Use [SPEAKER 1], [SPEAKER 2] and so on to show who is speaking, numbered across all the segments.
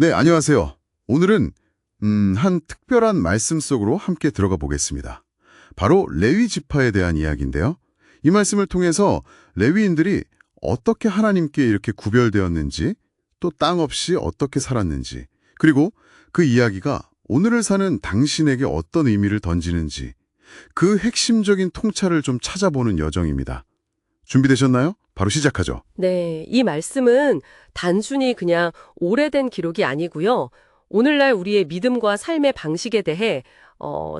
[SPEAKER 1] 네, 안녕하세요. 오늘은 한 특별한 말씀 속으로 함께 들어가 보겠습니다. 바로 레위 지파에 대한 이야기인데요. 이 말씀을 통해서 레위인들이 어떻게 하나님께 이렇게 구별되었는지, 또 땅 없이 어떻게 살았는지, 그리고 그 이야기가 오늘을 사는 당신에게 어떤 의미를 던지는지, 그 핵심적인 통찰을 좀 찾아보는 여정입니다. 준비되셨나요? 바로 시작하죠.
[SPEAKER 2] 네, 이 말씀은 단순히 그냥 오래된 기록이 아니고요. 오늘날 우리의 믿음과 삶의 방식에 대해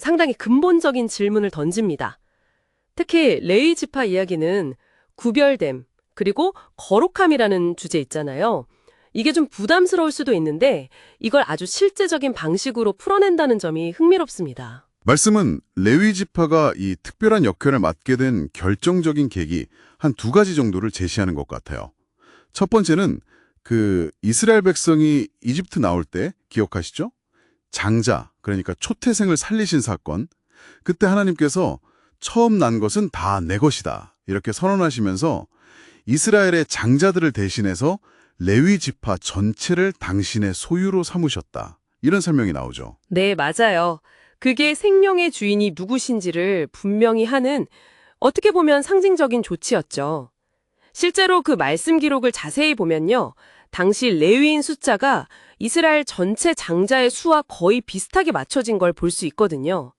[SPEAKER 2] 상당히 근본적인 질문을 던집니다. 특히 레위 지파 이야기는 구별됨, 그리고 거룩함이라는 주제 있잖아요. 이게 좀 부담스러울 수도 있는데 이걸 아주 실제적인 방식으로 풀어낸다는 점이 흥미롭습니다.
[SPEAKER 1] 말씀은 레위 지파가 이 특별한 역할을 맡게 된 결정적인 계기 한 두 가지 정도를 제시하는 것 같아요. 첫 번째는 이스라엘 백성이 이집트 나올 때 기억하시죠? 장자, 그러니까 초태생을 살리신 사건. 그때 하나님께서 처음 난 것은 다 내 것이다 이렇게 선언하시면서 이스라엘의 장자들을 대신해서 레위 지파 전체를 당신의 소유로 삼으셨다. 이런 설명이 나오죠.
[SPEAKER 2] 네, 맞아요. 그게 생명의 주인이 누구신지를 분명히 하는 어떻게 보면 상징적인 조치였죠. 실제로 그 말씀 기록을 자세히 보면요. 당시 레위인 숫자가 이스라엘 전체 장자의 수와 거의 비슷하게 맞춰진 걸 볼 수 있거든요.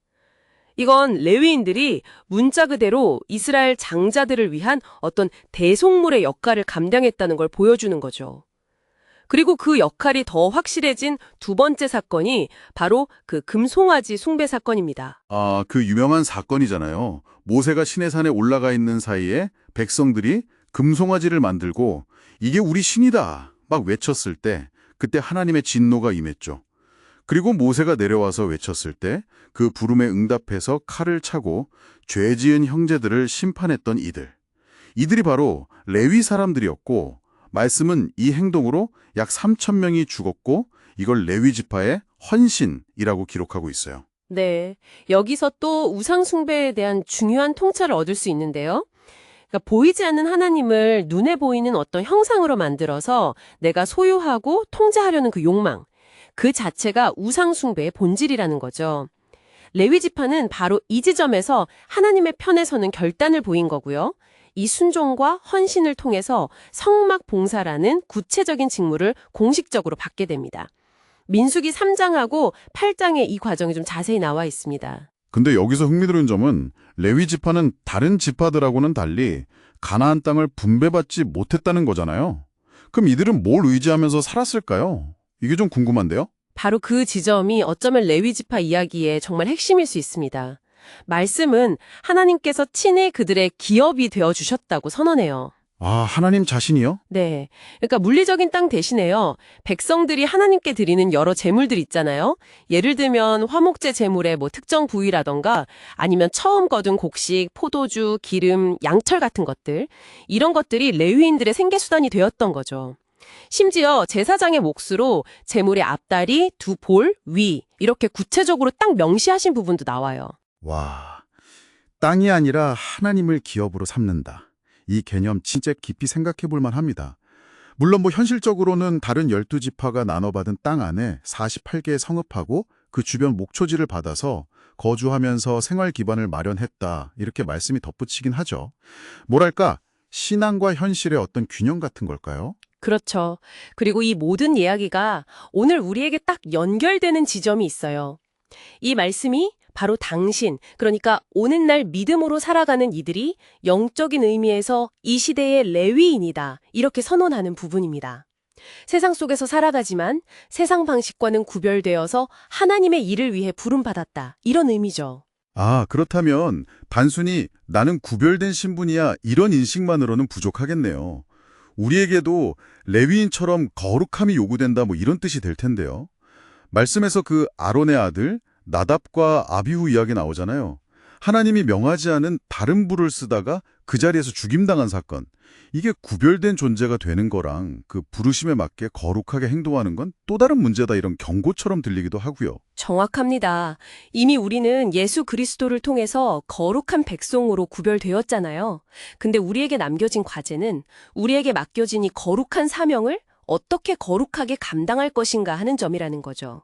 [SPEAKER 2] 이건 레위인들이 문자 그대로 이스라엘 장자들을 위한 어떤 대속물의 역할을 감당했다는 걸 보여주는 거죠. 그리고 그 역할이 더 확실해진 두 번째 사건이 바로 그 금송아지 숭배 사건입니다.
[SPEAKER 1] 아, 그 유명한 사건이잖아요. 모세가 시내산에 올라가 있는 사이에 백성들이 금송아지를 만들고 이게 우리 신이다 막 외쳤을 때 그때 하나님의 진노가 임했죠. 그리고 모세가 내려와서 외쳤을 때 그 부름에 응답해서 칼을 차고 죄 지은 형제들을 심판했던 이들이 바로 레위 사람들이었고 말씀은 이 행동으로 약 3천 명이 죽었고 이걸 레위 지파의 헌신이라고 기록하고 있어요.
[SPEAKER 2] 네, 여기서 또 우상 숭배에 대한 중요한 통찰을 얻을 수 있는데요. 그러니까 보이지 않는 하나님을 눈에 보이는 어떤 형상으로 만들어서 내가 소유하고 통제하려는 그 욕망, 그 자체가 우상 숭배의 본질이라는 거죠. 레위 지파는 바로 이 지점에서 하나님의 편에 서는 결단을 보인 거고요. 이 순종과 헌신을 통해서 성막 봉사라는 구체적인 직무를 공식적으로 받게 됩니다. 민수기 3장하고 8장에 이 과정이 좀 자세히 나와 있습니다.
[SPEAKER 1] 근데 여기서 흥미로운 점은 레위 지파는 다른 지파들하고는 달리 가나안 땅을 분배받지 못했다는 거잖아요. 그럼 이들은 뭘 의지하면서 살았을까요? 이게 좀 궁금한데요?
[SPEAKER 2] 바로 그 지점이 어쩌면 레위 지파 이야기의 정말 핵심일 수 있습니다. 말씀은 하나님께서 친히 그들의 기업이 되어주셨다고 선언해요.
[SPEAKER 1] 아, 하나님 자신이요?
[SPEAKER 2] 네. 그러니까 물리적인 땅 대신에요. 백성들이 하나님께 드리는 여러 제물들 있잖아요. 예를 들면 화목제 제물의 특정 부위라던가 아니면 처음 거둔 곡식, 포도주, 기름, 양철 같은 것들. 이런 것들이 레위인들의 생계수단이 되었던 거죠. 심지어 제사장의 몫으로 제물의 앞다리, 두 볼, 위 이렇게 구체적으로 딱 명시하신 부분도 나와요.
[SPEAKER 1] 와, 땅이 아니라 하나님을 기업으로 삼는다. 이 개념 진짜 깊이 생각해 볼 만합니다. 물론 현실적으로는 다른 12지파가 나눠받은 땅 안에 48개의 성읍하고 그 주변 목초지를 받아서 거주하면서 생활 기반을 마련했다. 이렇게 말씀이 덧붙이긴 하죠. 뭐랄까, 신앙과 현실의 어떤 균형 같은 걸까요?
[SPEAKER 2] 그렇죠. 그리고 이 모든 이야기가 오늘 우리에게 딱 연결되는 지점이 있어요. 이 말씀이 바로 당신, 그러니까 오늘날 믿음으로 살아가는 이들이 영적인 의미에서 이 시대의 레위인이다. 이렇게 선언하는 부분입니다. 세상 속에서 살아가지만 세상 방식과는 구별되어서 하나님의 일을 위해 부름받았다. 이런 의미죠.
[SPEAKER 1] 아, 그렇다면 단순히 나는 구별된 신분이야 이런 인식만으로는 부족하겠네요. 우리에게도 레위인처럼 거룩함이 요구된다 이런 뜻이 될 텐데요. 말씀에서 그 아론의 아들 나답과 아비후 이야기 나오잖아요. 하나님이 명하지 않은 다른 부를 쓰다가 그 자리에서 죽임당한 사건. 이게 구별된 존재가 되는 거랑 그 부르심에 맞게 거룩하게 행동하는 건 또 다른 문제다 이런 경고처럼 들리기도 하고요.
[SPEAKER 2] 정확합니다. 이미 우리는 예수 그리스도를 통해서 거룩한 백성으로 구별되었잖아요. 근데 우리에게 남겨진 과제는 우리에게 맡겨진 이 거룩한 사명을 어떻게 거룩하게 감당할 것인가 하는 점이라는 거죠.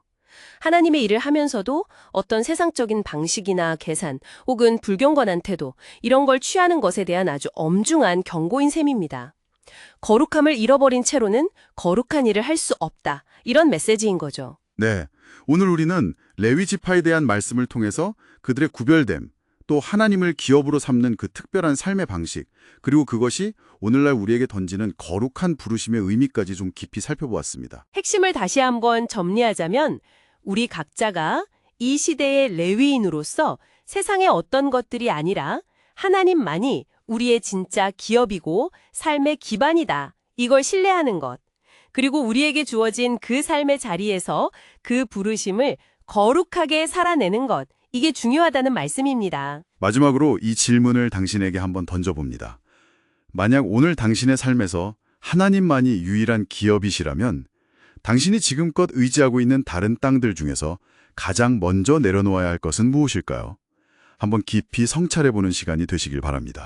[SPEAKER 2] 하나님의 일을 하면서도 어떤 세상적인 방식이나 계산 혹은 불경건한 태도 이런 걸 취하는 것에 대한 아주 엄중한 경고인 셈입니다. 거룩함을 잃어버린 채로는 거룩한 일을 할 수 없다. 이런 메시지인 거죠.
[SPEAKER 1] 네, 오늘 우리는 레위 지파에 대한 말씀을 통해서 그들의 구별됨, 또 하나님을 기업으로 삼는 그 특별한 삶의 방식, 그리고 그것이 오늘날 우리에게 던지는 거룩한 부르심의 의미까지 좀 깊이 살펴보았습니다.
[SPEAKER 2] 핵심을 다시 한번 정리하자면 우리 각자가 이 시대의 레위인으로서 세상의 어떤 것들이 아니라 하나님만이 우리의 진짜 기업이고 삶의 기반이다. 이걸 신뢰하는 것. 그리고 우리에게 주어진 그 삶의 자리에서 그 부르심을 거룩하게 살아내는 것. 이게 중요하다는 말씀입니다.
[SPEAKER 1] 마지막으로 이 질문을 당신에게 한번 던져봅니다. 만약 오늘 당신의 삶에서 하나님만이 유일한 기업이시라면 당신이 지금껏 의지하고 있는 다른 땅들 중에서 가장 먼저 내려놓아야 할 것은 무엇일까요? 한번 깊이 성찰해보는 시간이 되시길 바랍니다.